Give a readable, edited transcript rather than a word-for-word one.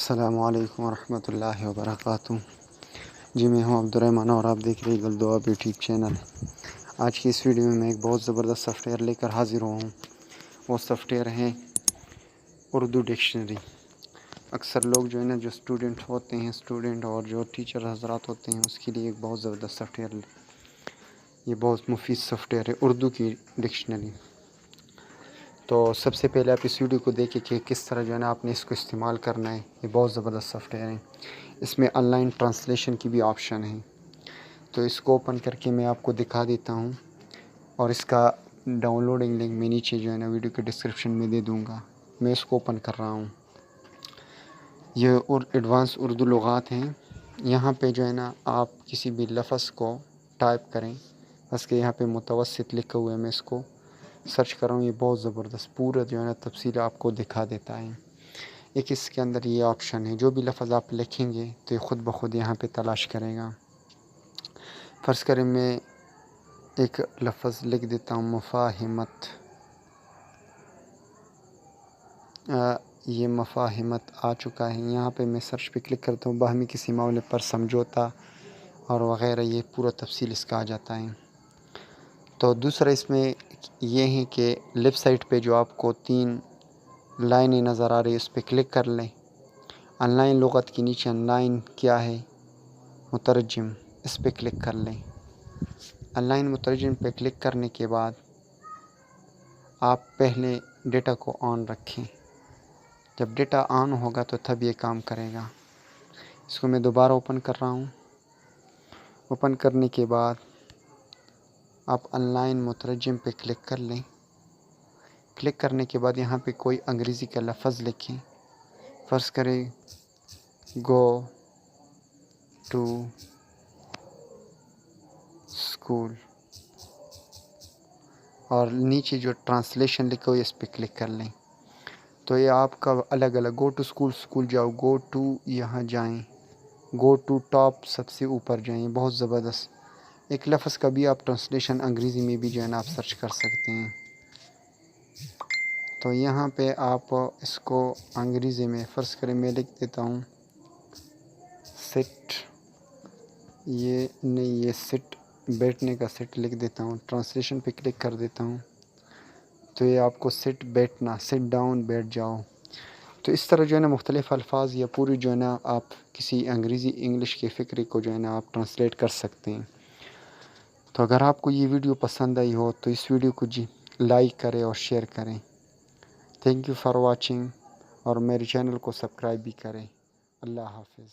السلام علیکم ورحمۃ اللہ وبرکاتہ۔ جی میں ہوں عبدالرحمٰن اور آپ دیکھ رہے ہیں دعا یوٹیوب چینل۔ آج کی اس ویڈیو میں ایک بہت زبردست سافٹ ویئر لے کر حاضر ہوا ہوں۔ وہ سافٹ ویئر ہے اردو ڈکشنری۔ اکثر لوگ جو ہے نا جو اسٹوڈنٹ ہوتے ہیں اور جو ٹیچر حضرات ہوتے ہیں اس کے لیے ایک بہت زبردست سافٹ ویئر، یہ بہت مفید سافٹ ویئر ہے اردو کی ڈکشنری۔ تو سب سے پہلے آپ اس ویڈیو کو دیکھیں کہ کس طرح جو ہے نا آپ نے اس کو استعمال کرنا ہے۔ یہ بہت زبردست سافٹ ویئر ہے۔ اس میں آن لائن ٹرانسلیشن کی بھی آپشن ہے۔ تو اس کو اوپن کر کے میں آپ کو دکھا دیتا ہوں، اور اس کا ڈاؤن لوڈنگ لنک میں نیچے جو ہے نا ویڈیو کے ڈسکرپشن میں دے دوں گا۔ میں اس کو اوپن کر رہا ہوں۔ یہ ایڈوانس اردو لغات ہیں۔ یہاں پہ جو ہے نا آپ کسی بھی لفظ کو ٹائپ کریں، بس کہ یہاں پہ متوسط لکھا ہوا ہے، میں اس کو سرچ کر رہا ہوں۔ یہ بہت زبردست پورا جو ہے نا تفصیل آپ کو دکھا دیتا ہے۔ ایک اس کے اندر یہ آپشن ہے، جو بھی لفظ آپ لکھیں گے تو یہ خود بخود یہاں پہ تلاش کرے گا۔ فرض کریں میں ایک لفظ لکھ دیتا ہوں مفاہمت۔ یہ مفاہمت آ چکا ہے۔ یہاں پہ میں سرچ پہ کلک کرتا ہوں، باہمی کسی معاملے پر سمجھوتا اور وغیرہ، یہ پورا تفصیل اس کا آ جاتا ہے۔ تو دوسرا اس میں یہ ہے کہ لیفٹ سائڈ پہ جو آپ کو 3 لائنیں نظر آ رہی ہے، اس پہ کلک کر لیں۔ آن لائن لغت کے نیچے آن لائن کیا ہے؟ مترجم، اس پہ کلک کر لیں۔ آن لائن مترجم پہ کلک کرنے کے بعد آپ پہلے ڈیٹا کو آن رکھیں۔ جب ڈیٹا آن ہوگا تو تب یہ کام کرے گا۔ اس کو میں دوبارہ اوپن کر رہا ہوں۔ اوپن کرنے کے بعد آپ آن لائن مترجم پہ کلک کر لیں۔ کلک کرنے کے بعد یہاں پہ کوئی انگریزی کا لفظ لکھیں۔ فرض کریں گو ٹو اسکول، اور نیچے جو ٹرانسلیشن لکھا ہو اس پہ کلک کر لیں۔ تو یہ آپ کا الگ الگ گو ٹو اسکول، اسکول جاؤ، گو ٹو یہاں جائیں، گو ٹو ٹاپ سب سے اوپر جائیں۔ بہت زبردست ایک لفظ کا بھی آپ ٹرانسلیشن انگریزی میں بھی جو ہے نا آپ سرچ کر سکتے ہیں۔ تو یہاں پہ آپ اس کو انگریزی میں فرض کریں میں لکھ دیتا ہوں سٹ، یہ نہیں، یہ سٹ بیٹھنے کا سٹ لکھ دیتا ہوں۔ ٹرانسلیشن پہ کلک کر دیتا ہوں تو یہ آپ کو سٹ بیٹھنا، سٹ ڈاؤن بیٹھ جاؤ۔ تو اس طرح جو ہے نا مختلف الفاظ یا پوری جو ہے نا آپ کسی انگریزی انگلش کے فقرے کو جو ہے نا آپ ٹرانسلیٹ کر سکتے ہیں۔ تو اگر آپ کو یہ ویڈیو پسند آئی ہو تو اس ویڈیو کو لائک کریں اور شیئر کریں۔ تھینک یو فار واچنگ، اور میرے چینل کو سبسکرائب بھی کریں۔ اللہ حافظ۔